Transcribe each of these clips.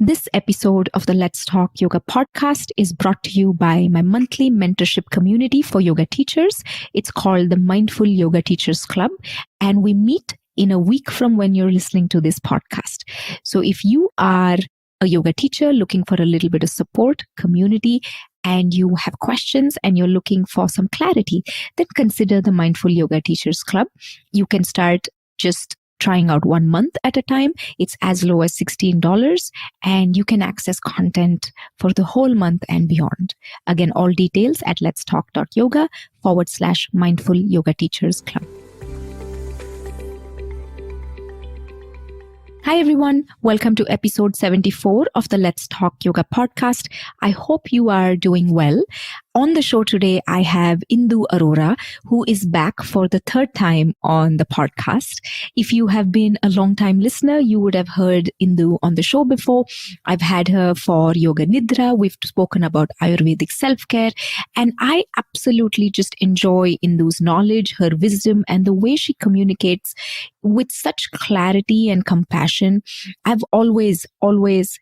This episode of the Let's Talk Yoga podcast is brought to you by my monthly mentorship community for yoga teachers. It's called the Mindful Yoga Teachers Club, and we meet in a week from when you're listening to this podcast. So if you are a yoga teacher looking for a little bit of support, community, and you have questions and you're looking for some clarity, then consider the Mindful Yoga Teachers Club. You can start just trying out 1 month at a time. It's as low as $16 and you can access content for the whole month and beyond. Again, all details at letstalk.yoga/Mindful Yoga Teachers Club. Hi everyone, welcome to episode 74 of the Let's Talk Yoga podcast. I hope you are doing well. On the show today, I have Indu Arora, who is back for the third time on the podcast. If you have been a long-time listener, you would have heard Indu on the show before. I've had her for Yoga Nidra. We've spoken about Ayurvedic self-care. And I absolutely just enjoy Indu's knowledge, her wisdom, and the way she communicates with such clarity and compassion. I've always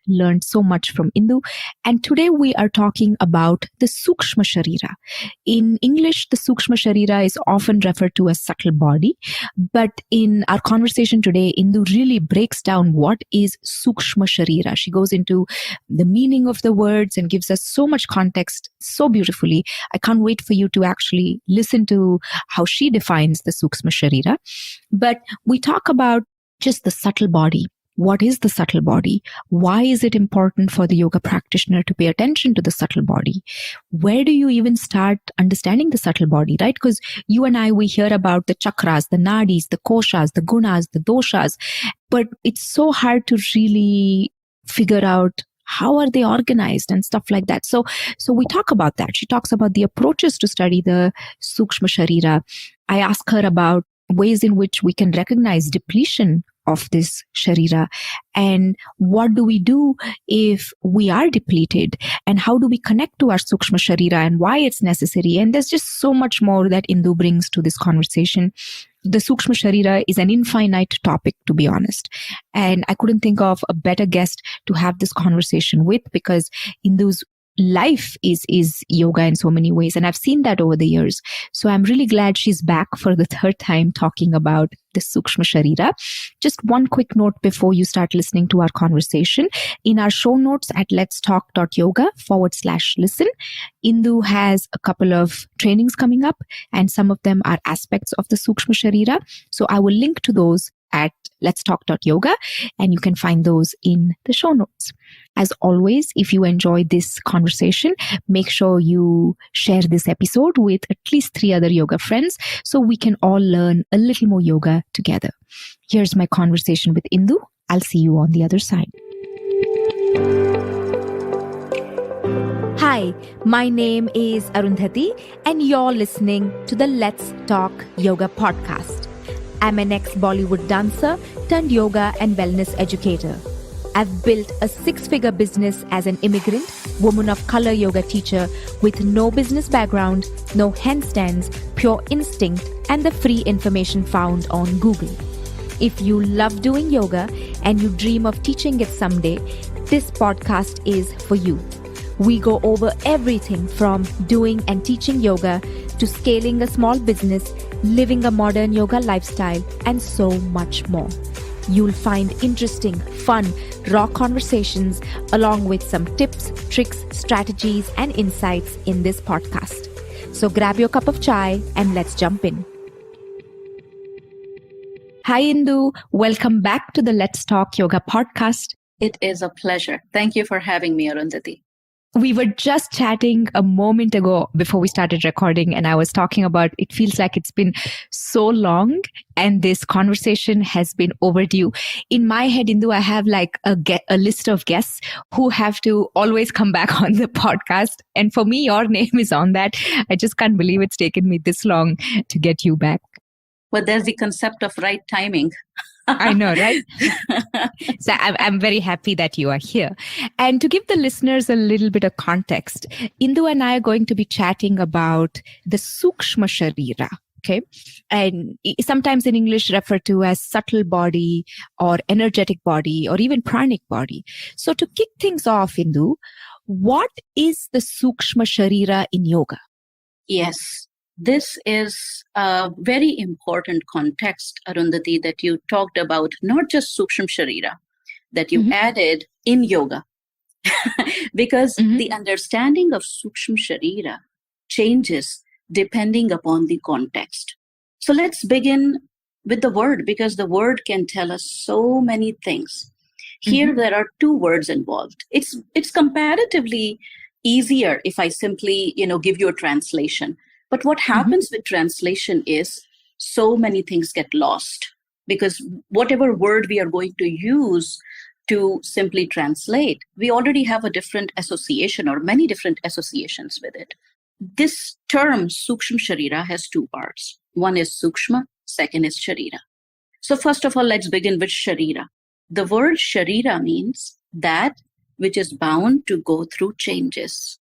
learned so much from Indu. And today we are talking about the Sukshma Sharira. In English, the Sukshma Sharira is often referred to as subtle body. But in our conversation today, Indu really breaks down what is Sukshma Sharira. She goes into the meaning of the words and gives us so much context so beautifully. I can't wait for you to actually listen to how she defines the Sukshma Sharira. But we talk about just the subtle body. What is the subtle body? Why is it important for the yoga practitioner to pay attention to the subtle body? Where do you even start understanding the subtle body, right? Because you and I, we hear about the chakras, the nadis, the koshas, the gunas, the doshas, but it's so hard to really figure out how are they organized and stuff like that. So we talk about that. She talks about the approaches to study the Sukshma Sharira. I ask her about ways in which we can recognize depletion of this Sharira and what do we do if we are depleted and how do we connect to our Sukshma Sharira and why it's necessary. And there's just so much more that Indu brings to this conversation. The Sukshma Sharira is an infinite topic, to be honest. And I couldn't think of a better guest to have this conversation with because Indu's life is yoga in so many ways. And I've seen that over the years. So I'm really glad she's back for the third time talking about the Sukshma Sharira. Just one quick note before you start listening to our conversation. In our show notes at letstalk.yoga/listen, Indu has a couple of trainings coming up and some of them are aspects of the Sukshma Sharira. So I will link to those at letstalk.yoga and you can find those in the show notes. As always, if you enjoyed this conversation, make sure you share this episode with at least 3 other yoga friends so we can all learn a little more yoga together. Here's my conversation with Indu. I'll see you on the other side. Hi, my name is Arundhati and you're listening to the Let's Talk Yoga podcast. I'm an ex-Bollywood dancer turned yoga and wellness educator. I've built a 6-figure business as an immigrant, woman of color yoga teacher with no business background, no handstands, pure instinct, and the free information found on Google. If you love doing yoga and you dream of teaching it someday, this podcast is for you. We go over everything from doing and teaching yoga to scaling a small business, living a modern yoga lifestyle, and so much more. You'll find interesting, fun, raw conversations along with some tips, tricks, strategies, and insights in this podcast. So grab your cup of chai and let's jump in. Hi, Indu. Welcome back to the Let's Talk Yoga podcast. It is a pleasure. Thank you for having me, Arundhati. We were just chatting a moment ago before we started recording, and I was talking about it feels like it's been so long and this conversation has been overdue. In my head, Indu, I have like a list of guests who have to always come back on the podcast. And for me, your name is on that. I just can't believe it's taken me this long to get you back. Well, there's the concept of right timing. I know, right? So I'm very happy that you are here. And to give the listeners a little bit of context, Indu and I are going to be chatting about the Sukshma Sharira. Okay. And sometimes in English referred to as subtle body or energetic body or even pranic body. So to kick things off, Indu, what is the Sukshma Sharira in yoga? Yes, this is a very important context, Arundhati, that you talked about, not just Sukshma Sharira, that you added in yoga. Because the understanding of Sukshma Sharira changes depending upon the context. So let's begin with the word, because the word can tell us so many things. Here there are two words involved. It's comparatively easier if I simply, give you a translation. But what happens with translation is so many things get lost, because whatever word we are going to use to simply translate, we already have a different association or many different associations with it. This term, Sukshma Sharira, has two parts. One is Sukshma, second is Sharira. So first of all, let's begin with Sharira. The word Sharira means that which is bound to go through changes.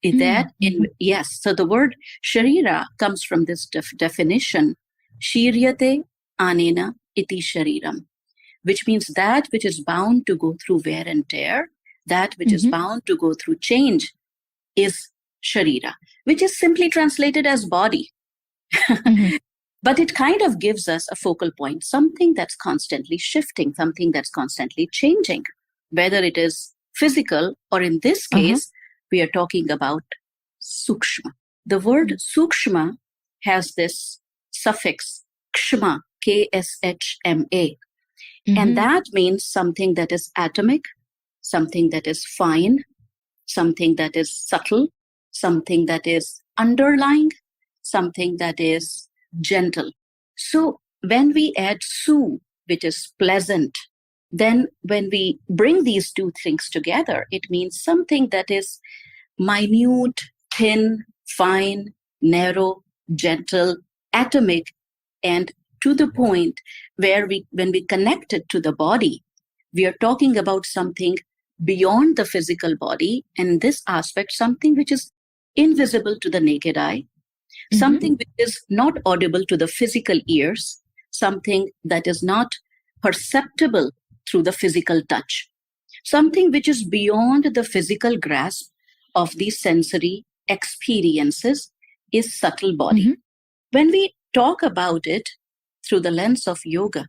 Yes, so the word Sharira comes from this definition, Shiryate anena iti shariram, which means that which is bound to go through wear and tear, that which is bound to go through change is Sharira, which is simply translated as body. But it kind of gives us a focal point, something that's constantly shifting, something that's constantly changing, whether it is physical or in this case, we are talking about Sukshma. The word Sukshma has this suffix kshma, K-S-H-M-A. And that means something that is atomic, something that is fine, something that is subtle, something that is underlying, something that is gentle. So when we add su, which is pleasant, then when we bring these two things together, it means something that is minute, thin, fine, narrow, gentle, atomic, and to the point where when we connect it to the body, we are talking about something beyond the physical body, and in this aspect, something which is invisible to the naked eye, something which is not audible to the physical ears, something that is not perceptible through the physical touch, something which is beyond the physical grasp of these sensory experiences is subtle body. When we talk about it through the lens of yoga,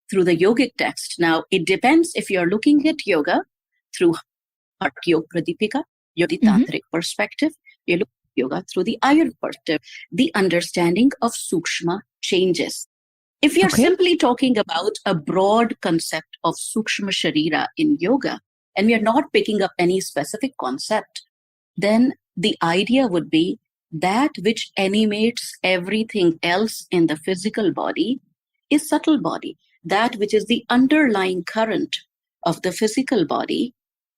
through the yogic text, now it depends if you're looking at yoga through Heart Yoga Pradipika, the Tantric perspective, you look at yoga through the Ayurvedic perspective, the understanding of Sukshma changes. If you're simply talking about a broad concept of Sukshma Sharira in yoga, and we are not picking up any specific concept, then the idea would be that which animates everything else in the physical body is subtle body. That which is the underlying current of the physical body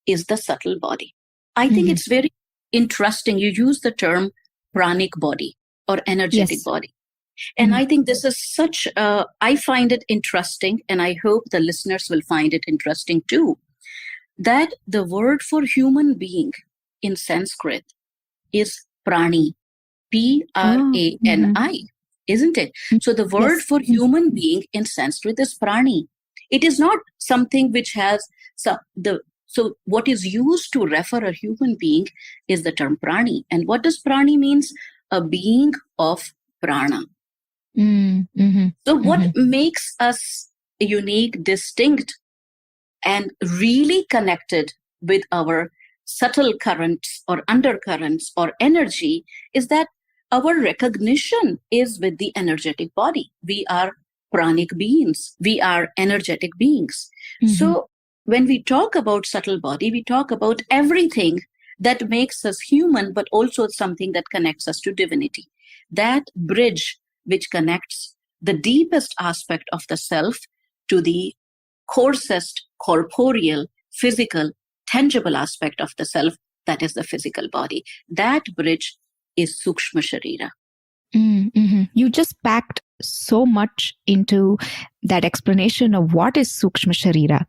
is the subtle body. I think it's very interesting. You use the term pranic body or energetic body. And I think this is such, I find it interesting, and I hope the listeners will find it interesting too, that the word for human being in Sanskrit is prani, P-R-A-N-I, isn't it? So the word for human being in Sanskrit is prani. It is not something which has, so what is used to refer a human being is the term prani. And what does prani means? A being of prana. So what makes us unique, distinct, and really connected with our subtle currents or undercurrents or energy is that our recognition is with the energetic body. We are pranic beings. We are energetic beings. So when we talk about subtle body, we talk about everything that makes us human, but also something that connects us to divinity. That bridge which connects the deepest aspect of the self to the coarsest, corporeal, physical, tangible aspect of the self, that is the physical body. That bridge is Sukshma Sharira. You just packed so much into that explanation of what is Sukshma Sharira.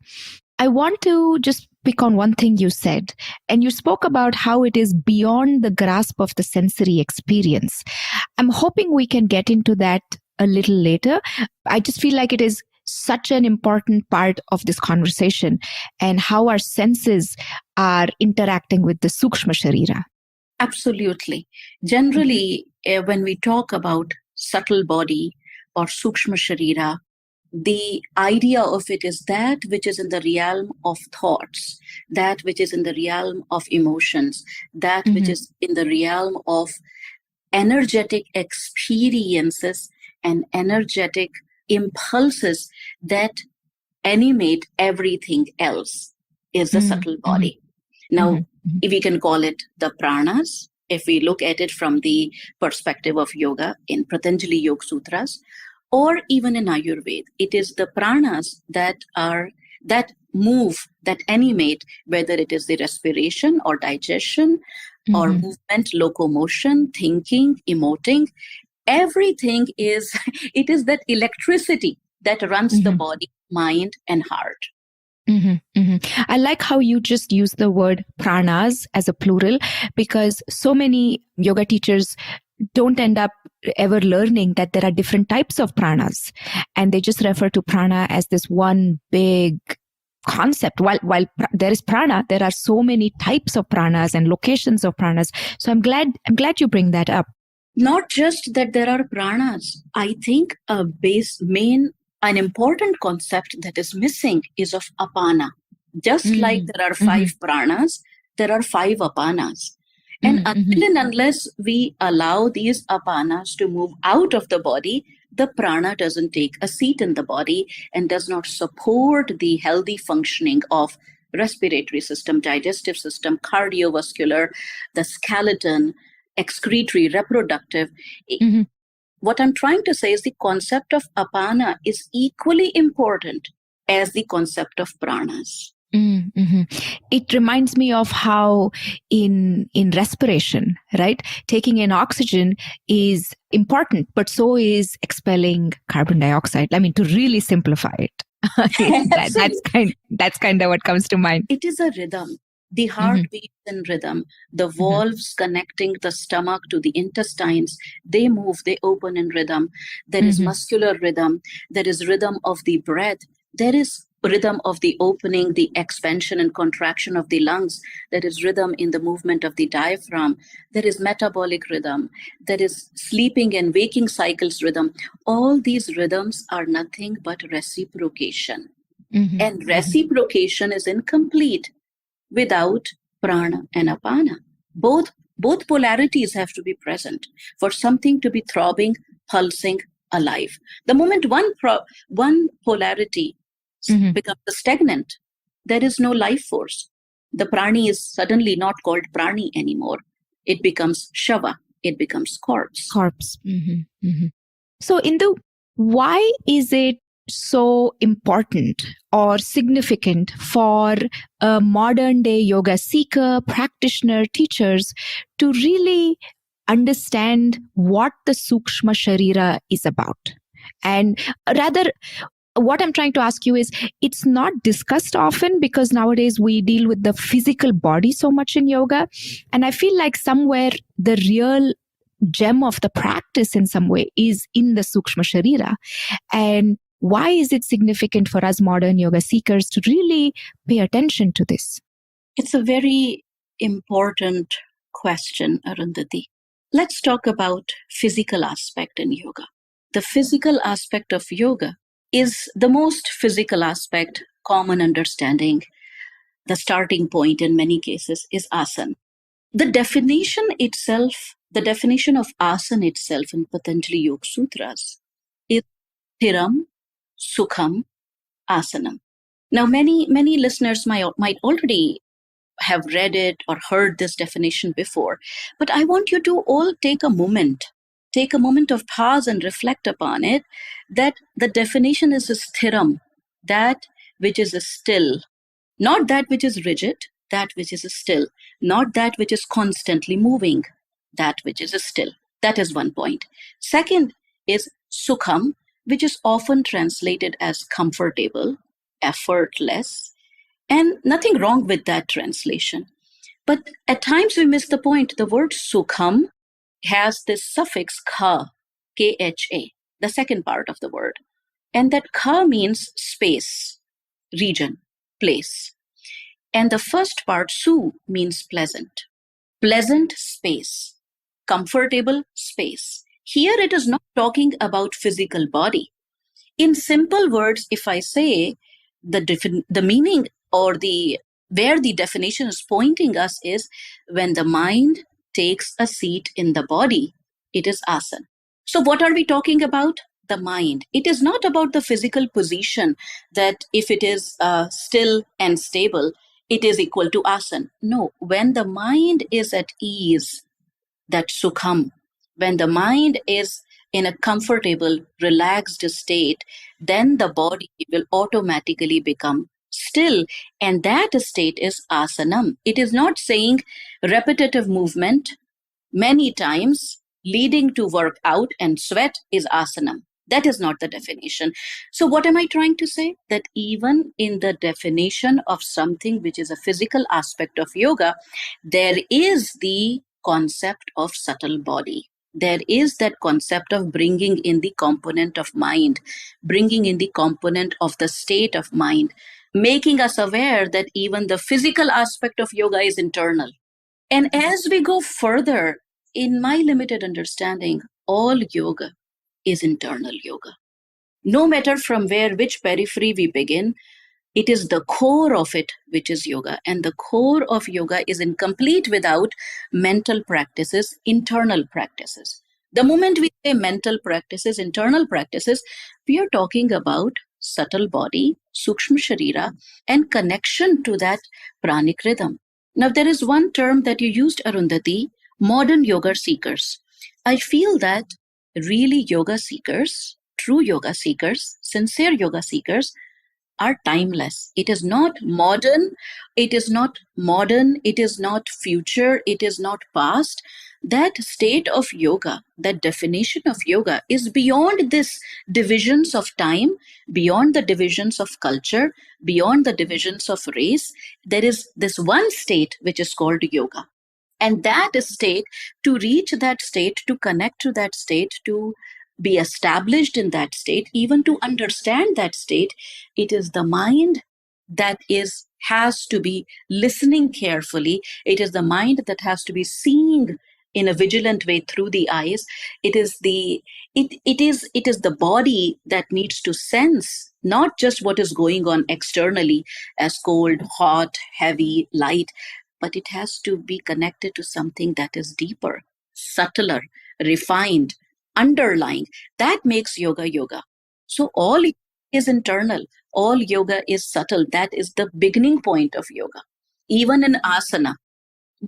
I want to just pick on one thing you said, and you spoke about how it is beyond the grasp of the sensory experience. I'm hoping we can get into that a little later. I just feel like it is such an important part of this conversation and how our senses are interacting with the Sukshma Sharira. Absolutely. Generally, when we talk about subtle body or Sukshma Sharira, the idea of it is that which is in the realm of thoughts, that which is in the realm of emotions, that which is in the realm of energetic experiences and energetic impulses that animate everything else is the subtle body. Now, if we can call it the pranas, if we look at it from the perspective of yoga in Patanjali Yoga Sutras, or even in Ayurveda, it is the pranas that move, that animate, whether it is the respiration or digestion or movement, locomotion, thinking, emoting. Everything is, it is that electricity that runs the body, mind, and heart. I like how you just use the word pranas as a plural, because so many yoga teachers don't end up ever learning that there are different types of pranas, and they just refer to prana as this one big concept. While there is prana, there are so many types of pranas and locations of pranas. So I'm glad you bring that up. Not just that there are pranas. I think an important concept that is missing is of apana. Just like there are 5 pranas, there are 5 apanas. And until and unless we allow these apanas to move out of the body, the prana doesn't take a seat in the body and does not support the healthy functioning of respiratory system, digestive system, cardiovascular, the skeleton, excretory, reproductive. What I'm trying to say is the concept of apana is equally important as the concept of pranas. It reminds me of how in respiration, right? Taking in oxygen is important, but so is expelling carbon dioxide. I mean, to really simplify it, that's kind of what comes to mind. It is a rhythm. The heart beats in rhythm. The valves connecting the stomach to the intestines, they move, they open in rhythm. There is muscular rhythm. There is rhythm of the breath. There is rhythm of the opening, the expansion and contraction of the lungs. There is rhythm in the movement of the diaphragm. There is metabolic rhythm. There is sleeping and waking cycles rhythm. All these rhythms are nothing but reciprocation. And reciprocation is incomplete without prana and apana. Both polarities have to be present for something to be throbbing, pulsing, alive. The moment one polarity becomes stagnant, there is no life force. The prani is suddenly not called prani anymore. It becomes shava. It becomes corpse. So, Indu, why is it so important or significant for a modern day yoga seeker, practitioner, teachers to really understand what the Sukshma Sharira is about? And rather, what I'm trying to ask you is, it's not discussed often because nowadays we deal with the physical body so much in yoga. And I feel like somewhere the real gem of the practice in some way is in the Sukshma Sharira. And why is it significant for us modern yoga seekers to really pay attention to this? It's a very important question, Arundhati. Let's talk about physical aspect in yoga. The physical aspect of yoga is the most physical aspect, common understanding. The starting point in many cases is asana. The definition of asana itself in Patanjali Yoga Sutras is thiram, sukham, asanam. Now, many listeners might already have read it or heard this definition before, but I want you to all take a moment of pause and reflect upon it, that the definition is sthiram, that which is still, not that which is rigid, that which is still, not that which is constantly moving, that which is still. That is one point. Second is sukham, which is often translated as comfortable, effortless, And nothing wrong with that translation. But at times we miss the point. The word Sukham has this suffix kha, kha, the second part of the word. And that kha means space, region, place. And the first part, su, means pleasant space, comfortable space. Here it is not talking about physical body. In simple words, if I say the meaning or the where the definition is pointing us is when the mind takes a seat in the body, it is asana. So what are we talking about? The mind. It is not about the physical position that if it is still and stable, it is equal to asana. No, when the mind is at ease, that sukham, when the mind is in a comfortable, relaxed state, then the body will automatically become still. And that state is asanam. It is not saying repetitive movement many times leading to workout and sweat is asanam. That is not the definition. So what am I trying to say? That even in the definition of something which is a physical aspect of yoga, there is the concept of subtle body. There is that concept of bringing in the component of mind, bringing in the component of the state of mind, making us aware that even the physical aspect of yoga is internal. And as we go further, in my limited understanding, all yoga is internal yoga. No matter from which periphery we begin, it is the core of it which is yoga. And the core of yoga is incomplete without mental practices, internal practices. The moment we say mental practices, internal practices, we are talking about subtle body, Sukshma Sharira, and connection to that pranic rhythm. Now, there is one term that you used, Arundhati, modern yoga seekers. I feel that really yoga seekers, true yoga seekers, sincere yoga seekers are timeless. It is not modern, it is not future, it is not past. That state of yoga, that definition of yoga is beyond this divisions of time, beyond the divisions of culture, beyond the divisions of race. There is this one state which is called yoga. And that state, to reach that state, to connect to that state, to be established in that state, even to understand that state, it is the mind that has to be listening carefully. It is the mind that has to be seeing in a vigilant way through the eyes. It is the body that needs to sense not just what is going on externally as cold, hot, heavy, light, but it has to be connected to something that is deeper, subtler, refined, underlying. That makes yoga yoga. So all is internal, all yoga is subtle. That is the beginning point of yoga. Even in asana,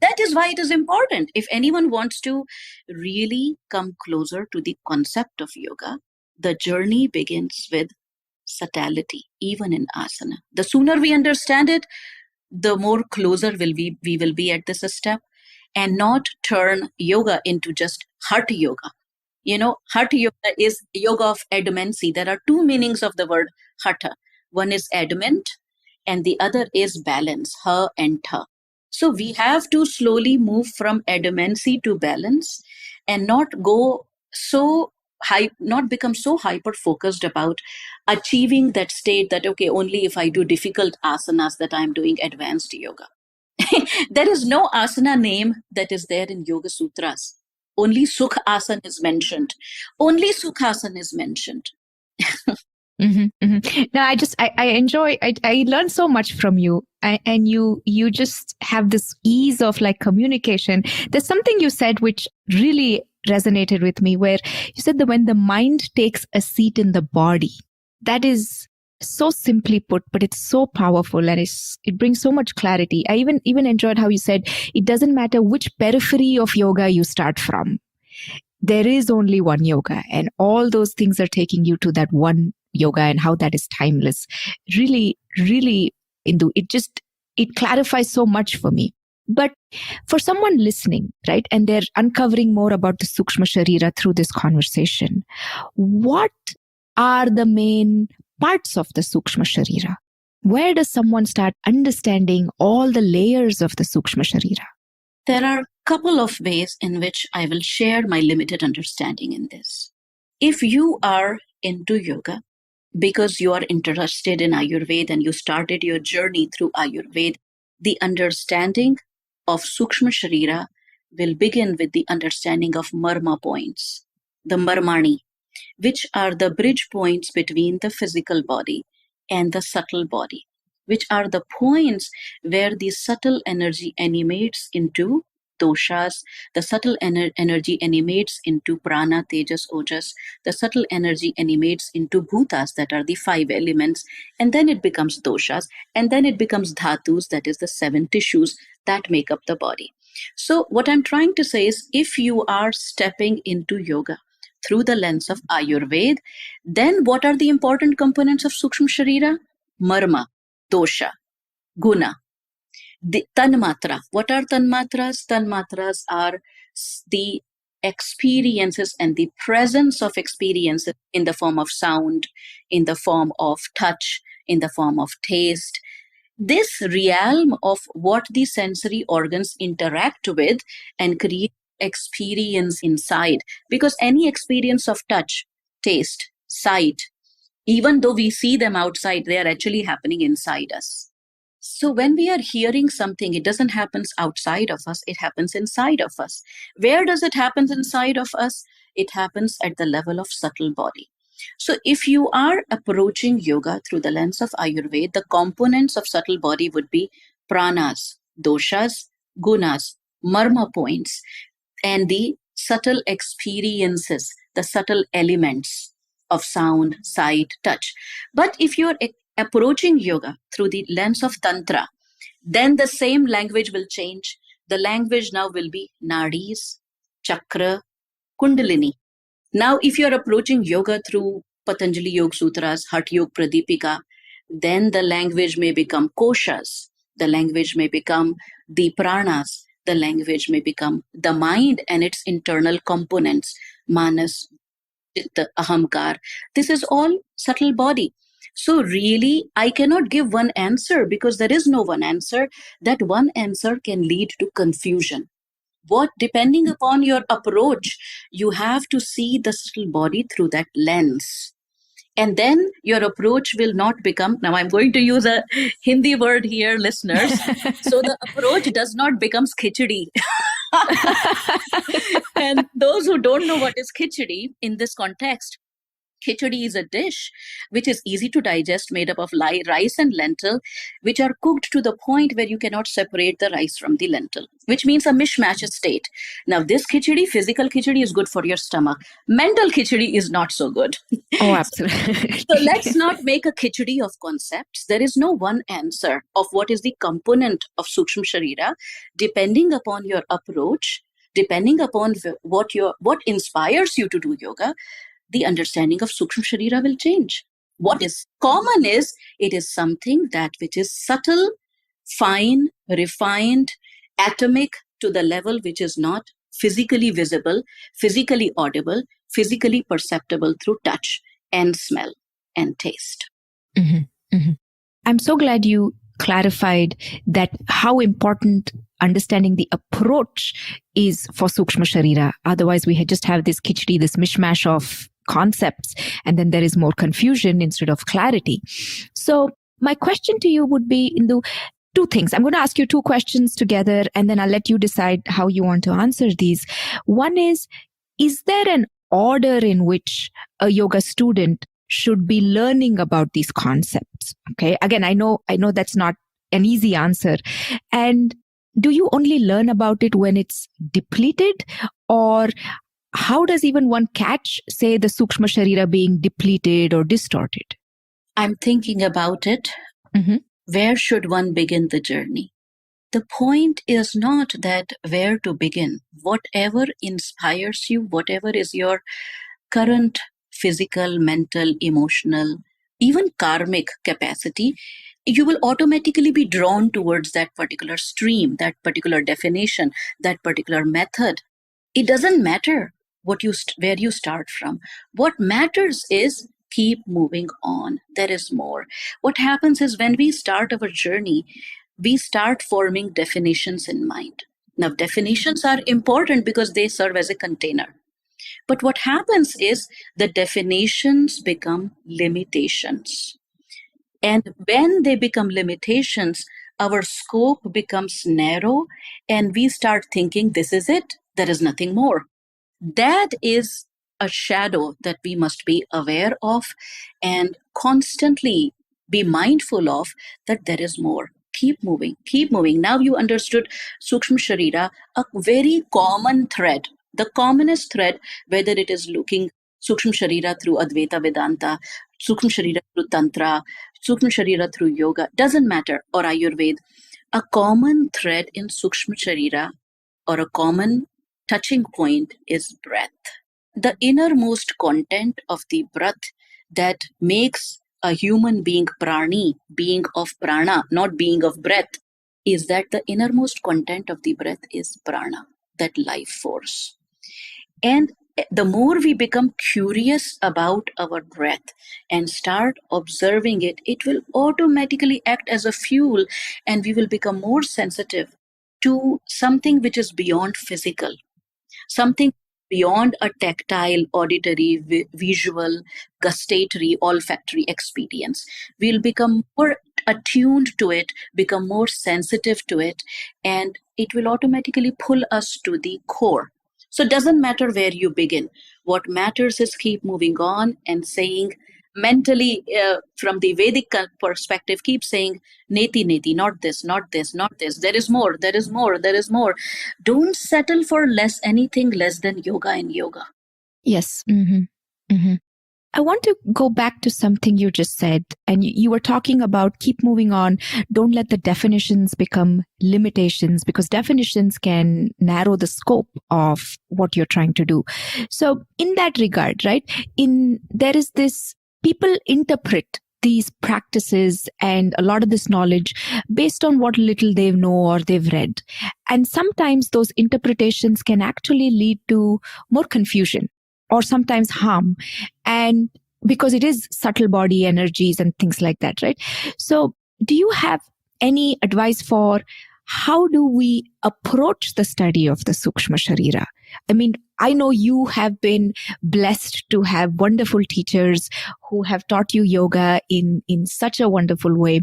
that is why it is important. If anyone wants to really come closer to the concept of yoga, the journey begins with subtlety, even in asana. The sooner we understand it, the more closer we will be at this step, and not turn yoga into just hatha yoga. Hatha yoga is yoga of adamancy. There are two meanings of the word hatha. One is adamant and the other is balance, ha and tha. So we have to slowly move from adamancy to balance and not become so hyper focused about achieving that state that, okay, only if I do difficult asanas that I'm doing advanced yoga. There is no asana name that is there in Yoga Sutras. Only Sukh Asana is mentioned. Only Sukhasana is mentioned. Mm-hmm, mm-hmm. No, I enjoy, I learn so much from you, and you just have this ease of like communication. There's something you said which really resonated with me, where you said that when the mind takes a seat in the body, that is so simply put, but it's so powerful, and it brings so much clarity. I even enjoyed how you said it doesn't matter which periphery of yoga you start from. There is only one yoga, and all those things are taking you to that one yoga, and how that is timeless. Really, really, Indu, it clarifies so much for me. But for someone listening, right, and they're uncovering more about the Sukshma Sharira through this conversation, what are the main parts of the Sukshma Sharira? Where does someone start understanding all the layers of the Sukshma Sharira? There are a couple of ways in which I will share my limited understanding in this. If you are into yoga because you are interested in Ayurveda and you started your journey through Ayurveda, the understanding of Sukshma Sharira will begin with the understanding of marma points, the marmani, which are the bridge points between the physical body and the subtle body, which are the points where the subtle energy animates into doshas, the subtle energy animates into prana, tejas, ojas, the subtle energy animates into bhutas, that are the five elements, and then it becomes doshas, and then it becomes dhatus, that is the seven tissues that make up the body. So, what I'm trying to say is, if you are stepping into yoga through the lens of Ayurveda, then what are the important components of Sukshma Sharira? Marma, dosha, guna, the tanmatra. What are tanmatras? Tanmatras are the experiences and the presence of experiences in the form of sound, in the form of touch, in the form of taste. This realm of what the sensory organs interact with and create experience inside, because any experience of touch, taste, sight, even though we see them outside, they are actually happening inside us. So when we are hearing something, it doesn't happen outside of us, it happens inside of us. Where does it happen inside of us? It happens at the level of subtle body. So if you are approaching yoga through the lens of Ayurveda, the components of subtle body would be pranas, doshas, gunas, marma points, and the subtle experiences, the subtle elements of sound, sight, touch. But if you're approaching yoga through the lens of Tantra, then the same language will change. The language now will be nadis, chakra, kundalini. Now, if you're approaching yoga through Patanjali Yoga Sutras, Hatha Yoga Pradipika, then the language may become koshas, the language may become the pranas, the language may become the mind and its internal components, manas, chitta, ahamkar. This is all subtle body. So really, I cannot give one answer because there is no one answer. That one answer can lead to confusion. What, depending upon your approach, you have to see the subtle body through that lens. And then your approach will not become, now I'm going to use a Hindi word here, listeners. So the approach does not become khichdi. And those who don't know what is khichdi in this context, khichdi is a dish which is easy to digest, made up of rice and lentil, which are cooked to the point where you cannot separate the rice from the lentil, which means a mishmash state. Now, this khichdi, physical khichdi, is good for your stomach. Mental khichdi is not so good. Oh, absolutely. So let's not make a khichdi of concepts. There is no one answer of what is the component of Sukshma Sharira. Depending upon your approach, depending upon what inspires you to do yoga, the understanding of Sukshma Sharira will change. What is common is, it is something that which is subtle, fine, refined, atomic, to the level which is not physically visible, physically audible, physically perceptible through touch and smell and taste. Mm-hmm. Mm-hmm. I'm so glad you clarified that how important understanding the approach is for Sukshma Sharira. Otherwise, we just have this khichdi, this mishmash of concepts, and then there is more confusion instead of clarity. So my question to you would be, Indu, two things. I'm going to ask you two questions together, and then I'll let you decide how you want to answer these. One is there an order in which a yoga student should be learning about these concepts? Okay. Again, I know that's not an easy answer. And do you only learn about it when it's depleted, or how does even one catch, say, the Sukshma Sharira being depleted or distorted? I'm thinking about it. Mm-hmm. Where should one begin the journey? The point is not that where to begin. Whatever inspires you, whatever is your current physical, mental, emotional, even karmic capacity, you will automatically be drawn towards that particular stream, that particular definition, that particular method. It doesn't matter where you start from. What matters is Keep moving on. There is more. What happens is when we start our journey, we start forming definitions in mind. Now, definitions are important because they serve as a container. But what happens is the definitions become limitations. And when they become limitations, our scope becomes narrow and we start thinking, this is it, there is nothing more. That is a shadow that we must be aware of and constantly be mindful of, that there is more. Keep moving, keep moving. Now you understood Sukshma Sharira, a very common thread, the commonest thread, whether it is looking Sukshma Sharira through Advaita Vedanta, Sukshma Sharira through Tantra, Sukshma Sharira through yoga, doesn't matter, or Ayurveda. A common thread in Sukshma Sharira or a common touching point is breath. The innermost content of the breath that makes a human being prani, being of prana, not being of breath, is that the innermost content of the breath is prana, that life force. And the more we become curious about our breath and start observing it, it will automatically act as a fuel and we will become more sensitive to something which is beyond physical, something beyond a tactile, auditory, visual, gustatory, olfactory experience. We'll become more attuned to it, become more sensitive to it, and it will automatically pull us to the core. So it doesn't matter where you begin. What matters is keep moving on and saying mentally, from the Vedic perspective, keep saying, neti, neti, not this, not this, not this. There is more, there is more, there is more. Don't settle for anything less than yoga and yoga. Yes. I want to go back to something you just said, and you were talking about keep moving on. Don't let the definitions become limitations, because definitions can narrow the scope of what you're trying to do. So in that regard, right, there is this, people interpret these practices and a lot of this knowledge based on what little they know or they've read. And sometimes those interpretations can actually lead to more confusion or sometimes harm. And because it is subtle body energies and things like that, right? So do you have any advice for how do we approach the study of the Sukshma Sharira? I mean, I know you have been blessed to have wonderful teachers who have taught you yoga in such a wonderful way.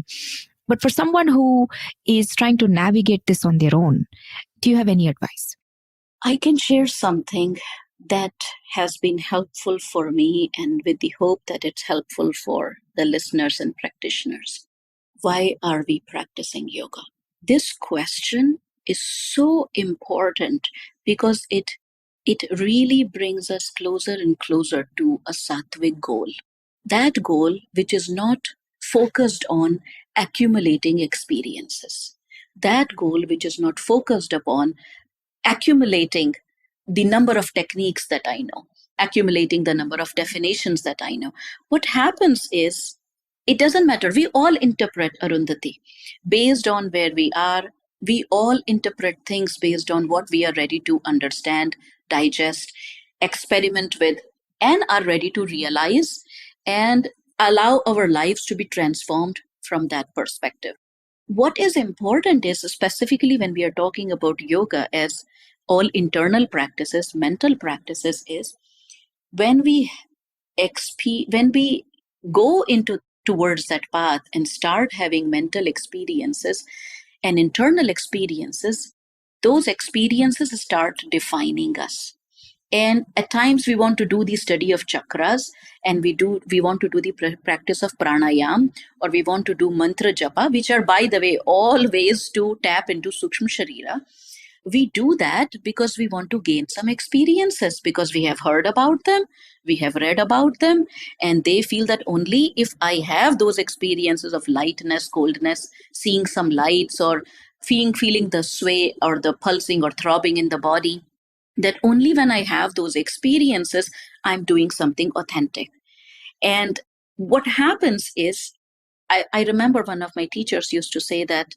But for someone who is trying to navigate this on their own, do you have any advice? I can share something that has been helpful for me, and with the hope that it's helpful for the listeners and practitioners. Why are we practicing yoga? This question is so important because it really brings us closer and closer to a sattvic goal. That goal which is not focused on accumulating experiences. That goal which is not focused upon accumulating the number of techniques that I know, accumulating the number of definitions that I know. What happens is, it doesn't matter. We all interpret, Arundhati, based on where we are. We all interpret things based on what we are ready to understand, digest, experiment with, and are ready to realize and allow our lives to be transformed from that perspective. What is important is, specifically when we are talking about yoga as all internal practices, mental practices, is when we go into towards that path and start having mental experiences and internal experiences, those experiences start defining us. And at times we want to do the study of chakras, and we want to do the practice of pranayam, or we want to do mantra japa, which are, by the way, all ways to tap into Sukshma Sharira. We do that because we want to gain some experiences, because we have heard about them, we have read about them, and they feel that only if I have those experiences of lightness, coldness, seeing some lights, or feeling the sway or the pulsing or throbbing in the body, that only when I have those experiences, I'm doing something authentic. And what happens is, I remember one of my teachers used to say that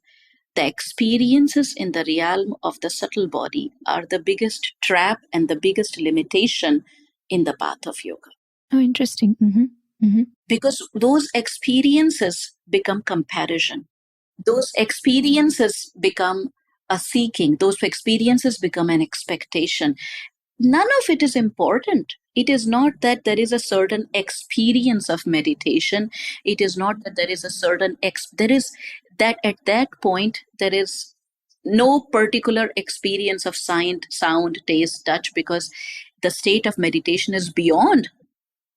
the experiences in the realm of the subtle body are the biggest trap and the biggest limitation in the path of yoga. Oh, interesting. Mm-hmm. because those experiences become comparison. Those experiences become a seeking. Those experiences become an expectation. None of it is important. It is not that there is a certain experience of meditation. It is not that there is a certain there is that at that point there is no particular experience of sound, taste, touch, because the state of meditation is beyond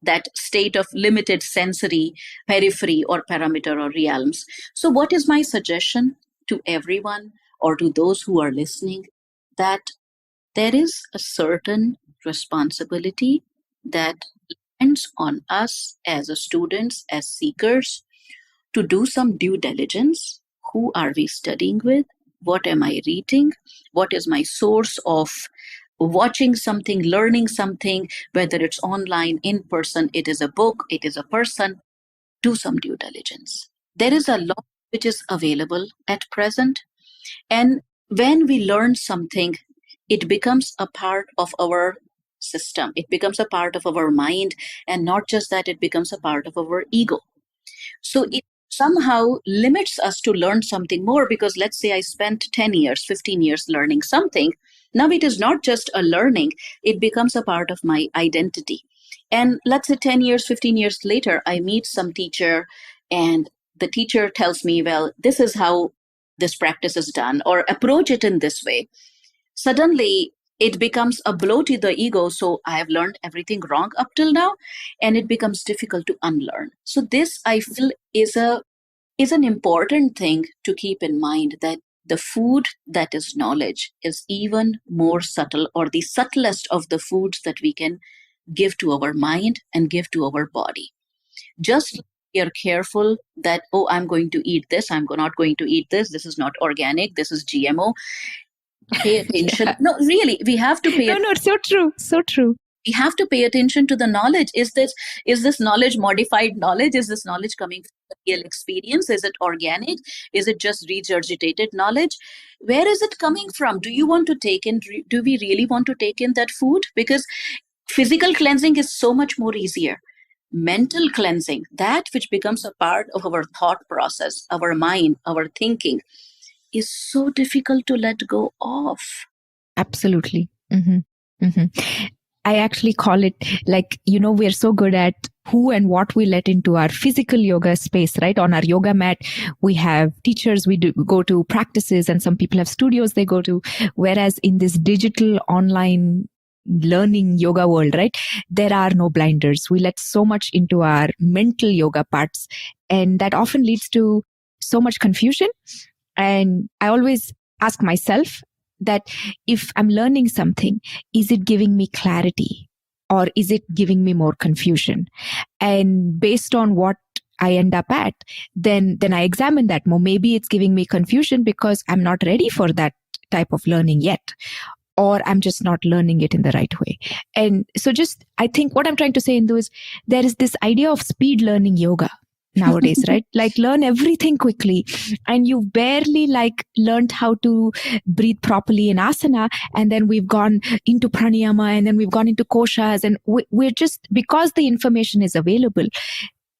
that state of limited sensory periphery or parameter or realms. So what is my suggestion to everyone or to those who are listening? That there is a certain responsibility that depends on us as students, as seekers, to do some due diligence. Who are we studying with? What am I reading? What is my source of watching something, learning something, whether it's online, in person, it is a book, it is a person? Do some due diligence. There is a lot which is available at present. And when we learn something, it becomes a part of our system. It becomes a part of our mind. And not just that, it becomes a part of our ego. So it somehow limits us to learn something more, because let's say I spent 10 years, 15 years learning something. Now it is not just a learning, it becomes a part of my identity. And let's say 10 years, 15 years later, I meet some teacher and the teacher tells me, well, this is how this practice is done, or approach it in this way. Suddenly, it becomes a blow to the ego. So I have learned everything wrong up till now, and it becomes difficult to unlearn. So this, I feel, is an important thing to keep in mind, that the food that is knowledge is even more subtle, or the subtlest of the foods that we can give to our mind and give to our body. Just we are careful that, oh, I'm going to eat this, I'm not going to eat this is not organic, this is GMO. Pay attention. Yeah. No, really, we have to pay No, no, so true. So true. We have to pay attention to the knowledge. Is this knowledge modified knowledge? Is this knowledge coming from the real experience? Is it organic? Is it just regurgitated knowledge? Where is it coming from? Do you want to take in, do we really want to take in that food? Because physical cleansing is so much more easier. Mental cleansing, that which becomes a part of our thought process, our mind, our thinking, is so difficult to let go of. Absolutely. I actually call it, like, we're so good at who and what we let into our physical yoga space, right? On our yoga mat, we have teachers, we go to practices, and some people have studios they go to. Whereas in this digital online learning yoga world, right, there are no blinders. We let so much into our mental yoga parts, and that often leads to so much confusion. And I always ask myself that if I'm learning something, is it giving me clarity or is it giving me more confusion? And based on what I end up at, then I examine that more. Maybe it's giving me confusion because I'm not ready for that type of learning yet, or I'm just not learning it in the right way. And so I think what I'm trying to say, Indu, is there is this idea of speed learning yoga nowadays, right? Like, learn everything quickly, and you've barely learned how to breathe properly in asana, and then we've gone into pranayama, and then we've gone into koshas, and we're just, because the information is available,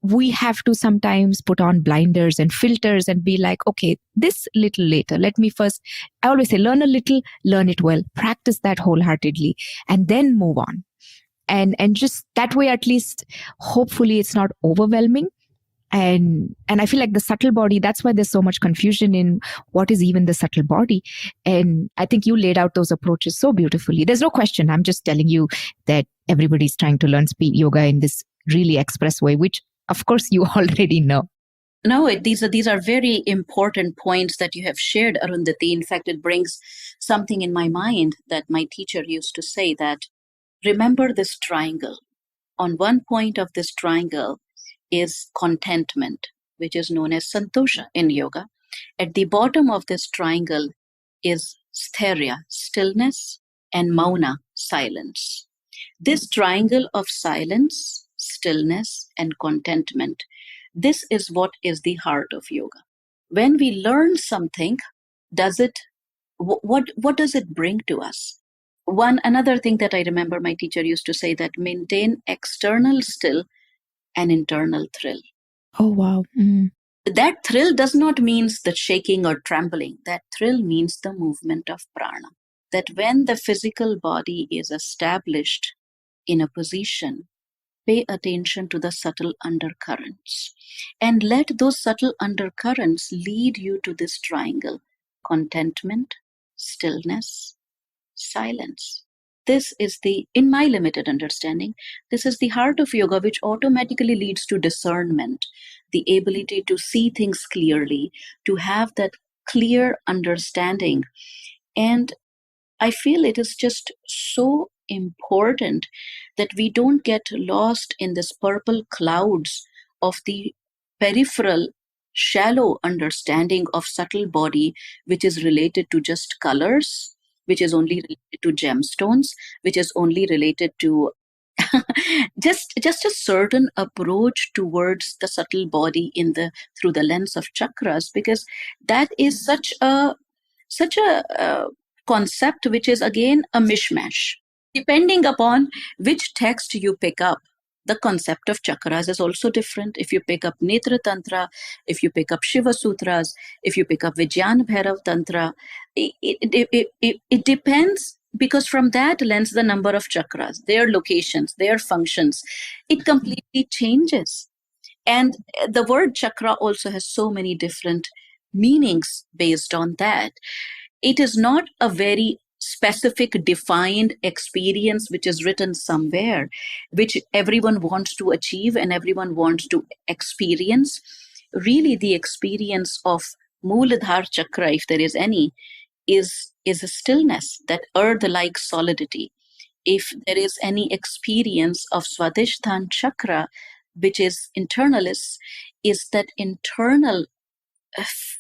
we have to sometimes put on blinders and filters and be like, okay, this little later, let me first, I always say, learn a little, learn it well, practice that wholeheartedly, and then move on. And just that way, at least, hopefully it's not overwhelming. And I feel like the subtle body, that's why there's so much confusion in what is even the subtle body. And I think you laid out those approaches so beautifully. There's no question. I'm just telling you that everybody's trying to learn speed yoga in this really express way, which of course you already know. No, these are very important points that you have shared, Arundhati. In fact, it brings something in my mind that my teacher used to say, that remember this triangle. On one point of this triangle is contentment, which is known as santosha in yoga. At the bottom of this triangle is sthairya, stillness, and mauna, silence. This triangle of silence, stillness, and contentment, this is what is the heart of yoga. When we learn something, what does it bring to us? Another thing that I remember my teacher used to say, that maintain external still an internal thrill. Oh, wow. That thrill does not mean the shaking or trembling. That thrill means the movement of prana. That when the physical body is established in a position, pay attention to the subtle undercurrents and let those subtle undercurrents lead you to this triangle: contentment, stillness, silence. This is in my limited understanding, this is the heart of yoga, which automatically leads to discernment, the ability to see things clearly, to have that clear understanding. And I feel it is just so important that we don't get lost in this purple clouds of the peripheral, shallow understanding of subtle body, which is related to just colors, which is only related to gemstones, which is only related to just a certain approach towards the subtle body through the lens of chakras, because that is such a concept which is again a mishmash. Depending upon which text you pick up, the concept of chakras is also different. If you pick up Netra Tantra, if you pick up Shiva Sutras, if you pick up Vijnana Bhairav Tantra, it depends, because from that lens, the number of chakras, their locations, their functions, it completely changes. And the word chakra also has so many different meanings based on that. It is not a very specific defined experience which is written somewhere, which everyone wants to achieve and everyone wants to experience. Really, the experience of Mooladhara Chakra, if there is any, is a stillness, that earth-like solidity. If there is any experience of Swadhisthana Chakra, which is internalis, is that internal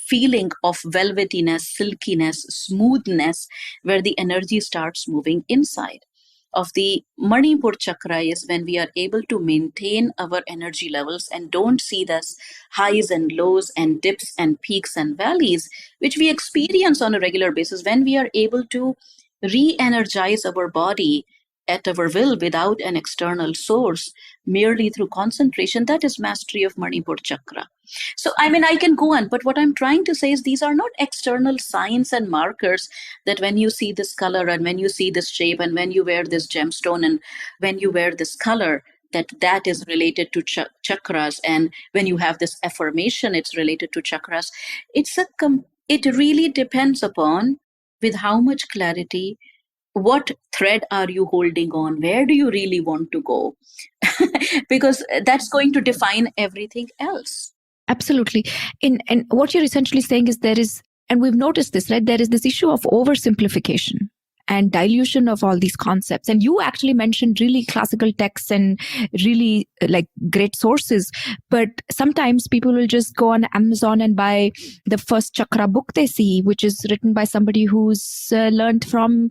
feeling of velvetiness, silkiness, smoothness, where the energy starts moving inside. Of the Manipur chakra is when we are able to maintain our energy levels and don't see this highs and lows and dips and peaks and valleys, which we experience on a regular basis. When we are able to re-energize our body at our will without an external source, merely through concentration, that is mastery of Manipur chakra. So, I mean, I can go on, but what I'm trying to say is these are not external signs and markers that when you see this color and when you see this shape and when you wear this gemstone and when you wear this color, that is related to chakras. And when you have this affirmation, it's related to chakras. It really depends upon with how much clarity, what thread are you holding on? Where do you really want to go? Because that's going to define everything else. Absolutely. And what you're essentially saying is and we've noticed this, right? There is this issue of oversimplification and dilution of all these concepts. And you actually mentioned really classical texts and really like great sources. But sometimes people will just go on Amazon and buy the first chakra book they see, which is written by somebody who's learned from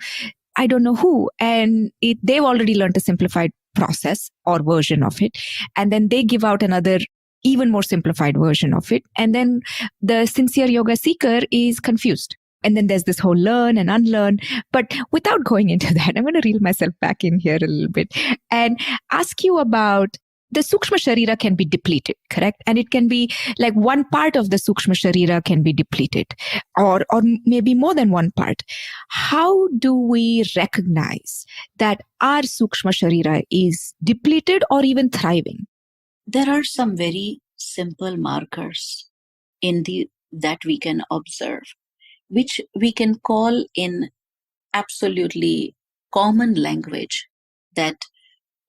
I don't know who. And they've already learned a simplified process or version of it. And then they give out another even more simplified version of it. And then the sincere yoga seeker is confused. And then there's this whole learn and unlearn. But without going into that, I'm going to reel myself back in here a little bit and ask you about the Sukshma Sharira can be depleted, correct? And it can be like one part of the Sukshma Sharira can be depleted or maybe more than one part. How do we recognize that our Sukshma Sharira is depleted or even thriving? There are some very simple markers that we can observe, which we can call in absolutely common language that,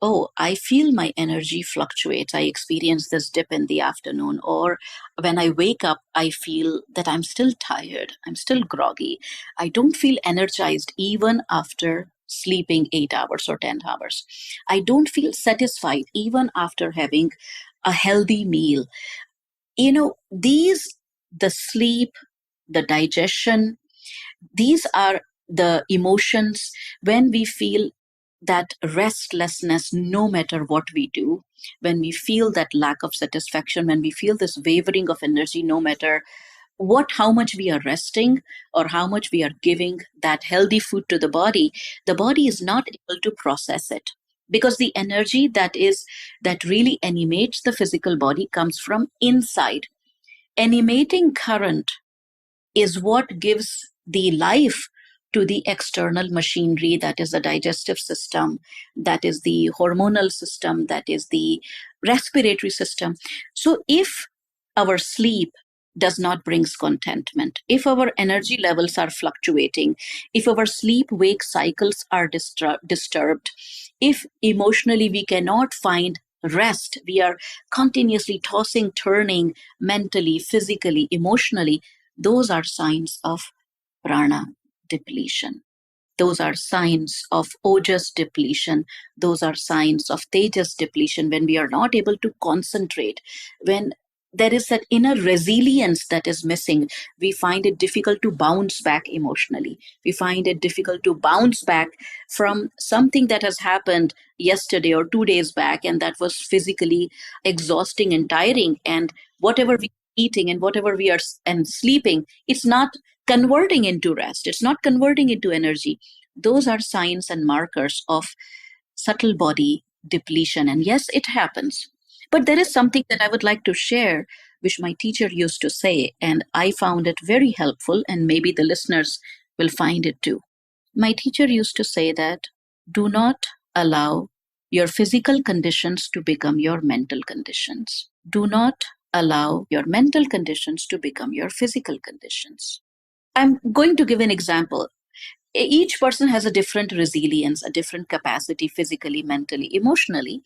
oh, I feel my energy fluctuates. I experience this dip in the afternoon. Or when I wake up, I feel that I'm still tired. I'm still groggy. I don't feel energized even after sleeping 8 hours or 10 hours. I don't feel satisfied even after having a healthy meal. The sleep, the digestion, these are the emotions when we feel that restlessness no matter what we do, when we feel that lack of satisfaction, when we feel this wavering of energy no matter how much we are resting or how much we are giving that healthy food to the body is not able to process it. because the energy that really animates the physical body comes from inside. Animating current is what gives the life to the external machinery, that is the digestive system, that is the hormonal system, that is the respiratory system. So if our sleep does not brings contentment, if our energy levels are fluctuating, if our sleep wake cycles are disturbed, if emotionally we cannot find rest, we are continuously tossing turning mentally, physically, emotionally, those are signs of prana depletion. Those are signs of ojas depletion. Those are signs of tejas depletion, when we are not able to concentrate, when there is that inner resilience that is missing. We find it difficult to bounce back emotionally. We find it difficult to bounce back from something that has happened yesterday or 2 days back, and that was physically exhausting and tiring. And whatever we are eating and whatever we are and sleeping, it's not converting into rest. It's not converting into energy. Those are signs and markers of subtle body depletion. And yes, it happens. But there is something that I would like to share, which my teacher used to say, and I found it very helpful, and maybe the listeners will find it too. My teacher used to say that do not allow your physical conditions to become your mental conditions. Do not allow your mental conditions to become your physical conditions. I'm going to give an example. Each person has a different resilience, a different capacity physically, mentally, emotionally.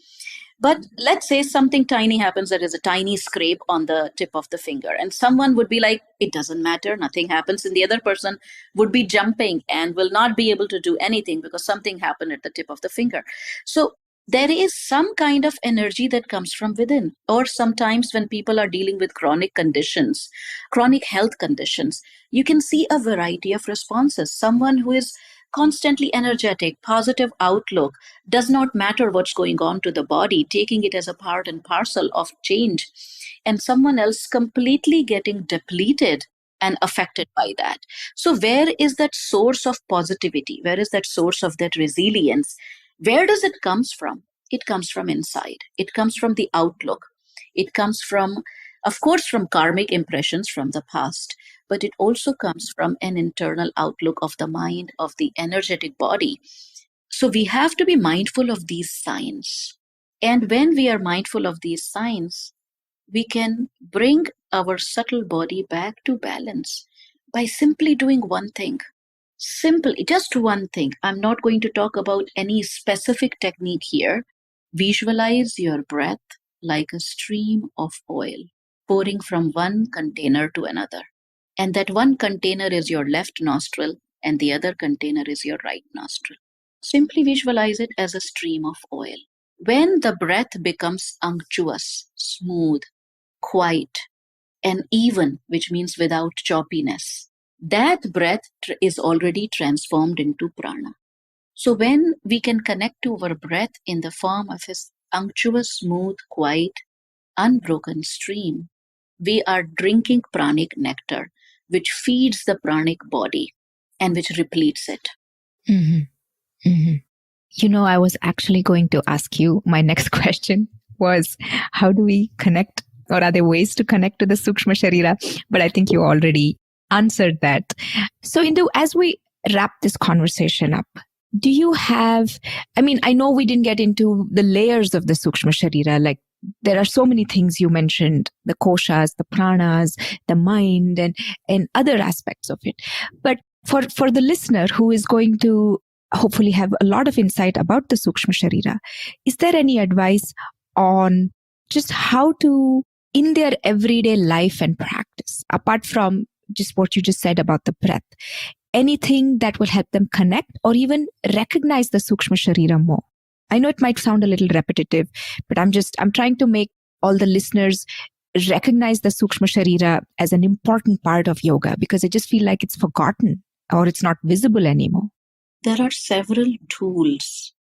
But let's say something tiny happens, that is a tiny scrape on the tip of the finger, and someone would be like, it doesn't matter, nothing happens. And the other person would be jumping and will not be able to do anything because something happened at the tip of the finger. So there is some kind of energy that comes from within. Or sometimes when people are dealing with chronic conditions, chronic health conditions, you can see a variety of responses. Someone who is constantly energetic, positive outlook, does not matter what's going on to the body, taking it as a part and parcel of change, and someone else completely getting depleted and affected by that. So where is that source of positivity? Where is that source of that resilience? Where does it comes from? It comes from inside. It comes from the outlook. It comes from, of course, from karmic impressions from the past, but it also comes from an internal outlook of the mind, of the energetic body. So we have to be mindful of these signs. And when we are mindful of these signs, we can bring our subtle body back to balance by simply doing one thing. Simple, just one thing. I'm not going to talk about any specific technique here. Visualize your breath like a stream of oil pouring from one container to another. And that one container is your left nostril, and the other container is your right nostril. Simply visualize it as a stream of oil. When the breath becomes unctuous, smooth, quiet, and even, which means without choppiness, that breath is already transformed into prana. So when we can connect to our breath in the form of a unctuous, smooth, quiet, unbroken stream, we are drinking pranic nectar, which feeds the pranic body and which repletes it. Mm-hmm. Mm-hmm. You know, I was actually going to ask you, my next question was, how do we connect, or are there ways to connect to the Sukshma Sharira? But I think you already answered that. So Indu, as we wrap this conversation up, do you have, I mean, I know we didn't get into the layers of the Sukshma Sharira, like there are so many things you mentioned, the koshas, the pranas, the mind, and other aspects of it. But for the listener who is going to hopefully have a lot of insight about the Sukshma Sharira, is there any advice on just how to, in their everyday life and practice, apart from just what you just said about the breath, anything that will help them connect or even recognize the Sukshma Sharira more? I know it might sound a little repetitive, but I'm trying to make all the listeners recognize the Sukshma Sharira as an important part of yoga, because I just feel like it's forgotten or it's not visible anymore. There are several tools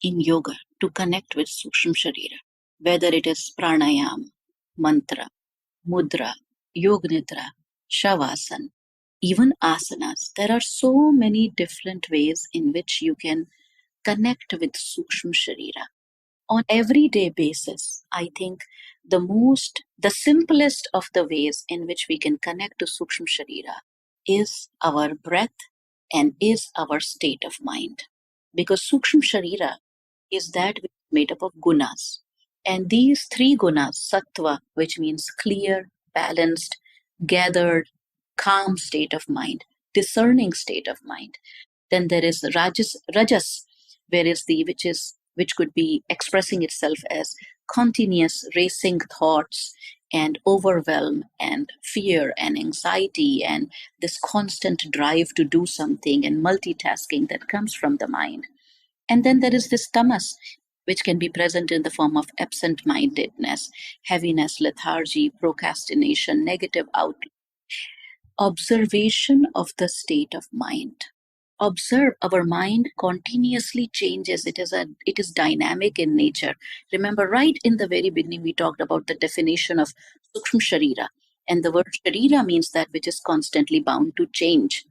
in yoga to connect with Sukshma Sharira, whether it is pranayam, mantra, mudra, yoga nidra, shavasana, even asanas. There are so many different ways in which you can connect with Sukshma Sharira. On everyday basis, I think the simplest of the ways in which we can connect to Sukshma Sharira is our breath and is our state of mind. Because Sukshma Sharira is that which is made up of gunas. And these three gunas, sattva, which means clear, balanced, gathered, calm state of mind, discerning state of mind. Then there is rajas, which could be expressing itself as continuous racing thoughts and overwhelm and fear and anxiety and this constant drive to do something and multitasking that comes from the mind. And then there is this tamas, which can be present in the form of absent-mindedness, heaviness, lethargy, procrastination, negative outlook. Observation of the state of mind. Observe, our mind continuously changes. It is dynamic in nature. Remember, right in the very beginning, we talked about the definition of Sukshma Sharira. And the word Sharira means that which is constantly bound to change.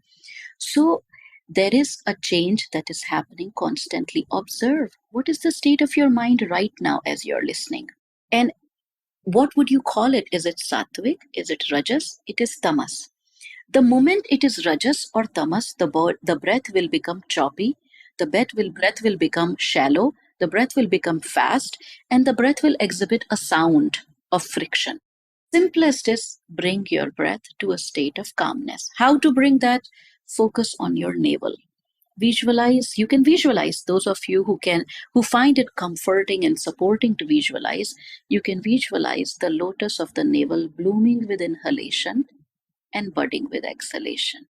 So there is a change that is happening constantly. Observe, what is the state of your mind right now as you're listening? And what would you call it? Is it sattvic? Is it rajas? It is tamas. The moment it is rajas or tamas, the breath will become choppy, the breath will become shallow, the breath will become fast, and the breath will exhibit a sound of friction. Simplest is bring your breath to a state of calmness. How to bring that? Focus on your navel. Visualize. You can visualize. Those of you who find it comforting and supporting to visualize, you can visualize the lotus of the navel blooming with inhalation and budding with exhalation.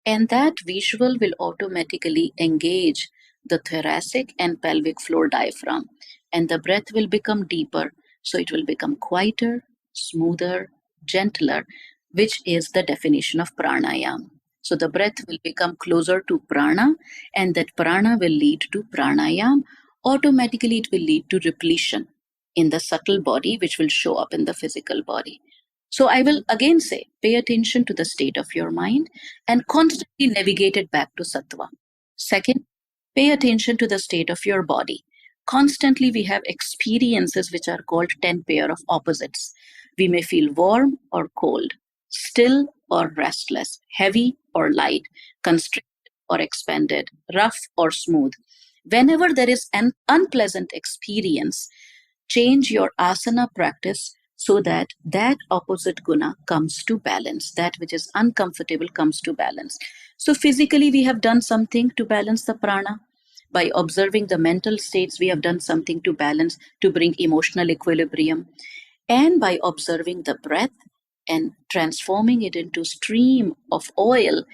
And that visual will automatically engage the thoracic and pelvic floor diaphragm, and the breath will become deeper. So it will become quieter, smoother, gentler, which is the definition of pranayam. So the breath will become closer to prana, and that prana will lead to pranayam. Automatically, it will lead to repletion in the subtle body, which will show up in the physical body. So I will again say, pay attention to the state of your mind and constantly navigate it back to sattva. Second, pay attention to the state of your body. Constantly we have experiences which are called 10 pair of opposites. We may feel warm or cold, still or restless, heavy or light, constricted or expanded, rough or smooth. Whenever there is an unpleasant experience, change your asana practice so that that opposite guna comes to balance. That which is uncomfortable comes to balance. So physically we have done something to balance the prana. By observing the mental states, we have done something to balance, to bring emotional equilibrium. And by observing the breath and transforming it into stream of oil,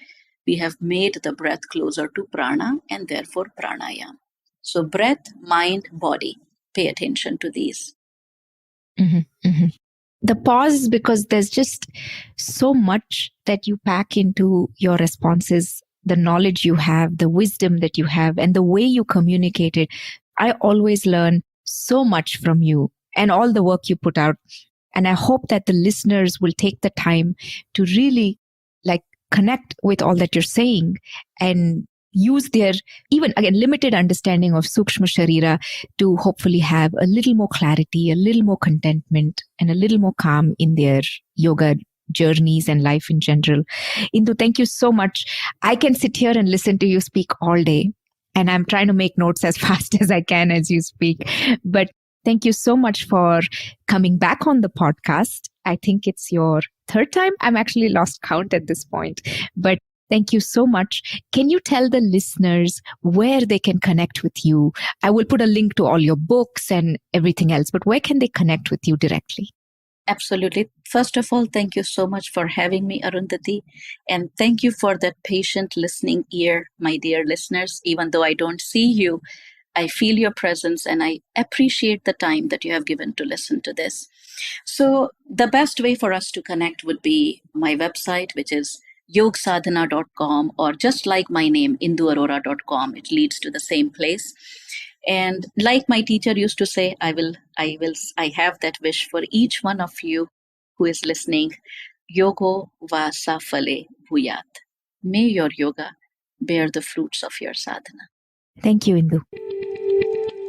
we have made the breath closer to prana and therefore pranayam. So breath, mind, body, pay attention to these. Mm-hmm, mm-hmm. The pause, because there's just so much that you pack into your responses, the knowledge you have, the wisdom that you have, and the way you communicate it. I always learn so much from you and all the work you put out. And I hope that the listeners will take the time to really connect with all that you're saying and use their even again limited understanding of Sukshma Sharira to hopefully have a little more clarity, a little more contentment, and a little more calm in their yoga journeys and life in general. Indu, thank you so much. I can sit here and listen to you speak all day, and I'm trying to make notes as fast as I can as you speak. But thank you so much for coming back on the podcast. I think it's your third time. I'm actually lost count at this point, but thank you so much. Can you tell the listeners where they can connect with you? I will put a link to all your books and everything else, but where can they connect with you directly? Absolutely. First of all, thank you so much for having me, Arundhati. And thank you for that patient listening ear, my dear listeners. Even though I don't see you, I feel your presence and I appreciate the time that you have given to listen to this. So the best way for us to connect would be my website, which is yogsadhana.com, or just like my name, induarora.com. It leads to the same place. And like my teacher used to say, I have that wish for each one of you who is listening. Yogo va safale bhuyat. May your yoga bear the fruits of your sadhana. Thank you, Indu.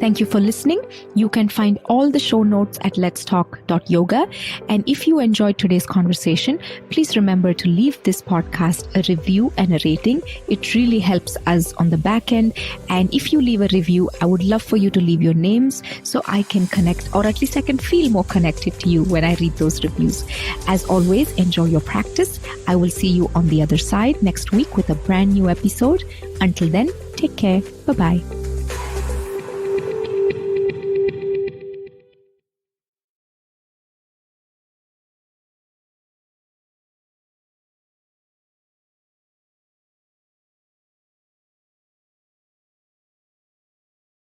Thank you for listening. You can find all the show notes at letstalk.yoga. And if you enjoyed today's conversation, please remember to leave this podcast a review and a rating. It really helps us on the back end. And if you leave a review, I would love for you to leave your names so I can connect, or at least I can feel more connected to you when I read those reviews. As always, enjoy your practice. I will see you on the other side next week with a brand new episode. Until then, take care. Bye-bye.